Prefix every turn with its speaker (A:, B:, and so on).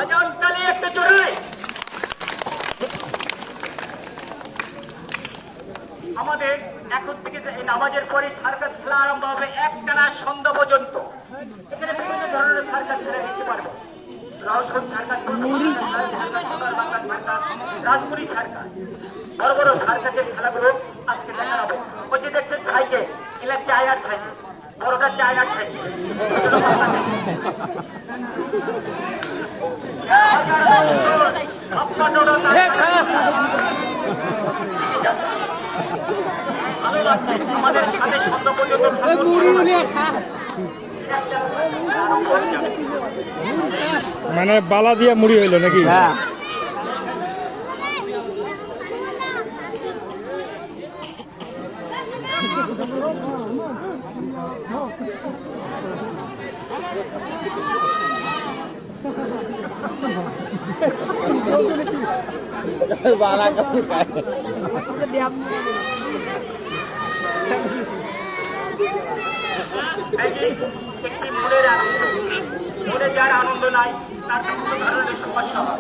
A: আজান তালি একটা জোরে। আমাদের এখন থেকে এই নামাজের পরে সার্কাস খেলা আরম্ভ হবে একটানা সন্ধ্যা পর্যন্ত। এখানে বিভিন্ন ধরনের সার্কাস খেলা দেখতে পারবো। Roshan circus, Bangla circus, Rajpuri circus, বড় বড় সার্কাসের খেলাগুলো আজকে দেখা যাবে। ওই যে দেখছেন সাইকেল, এগুলা চায়নার সাইকেল, বড়টা চায়নার সাইকেল। আমাদের সাথে সন্ধ্যা পর্যন্ত
B: মানে বালা দিয়া মুড়ি হইল নাকি?
C: বালা
A: একটি মনের আনন্দ, মনে যার আনন্দ নাই তার কোনো ধরনের সমস্যা হয়।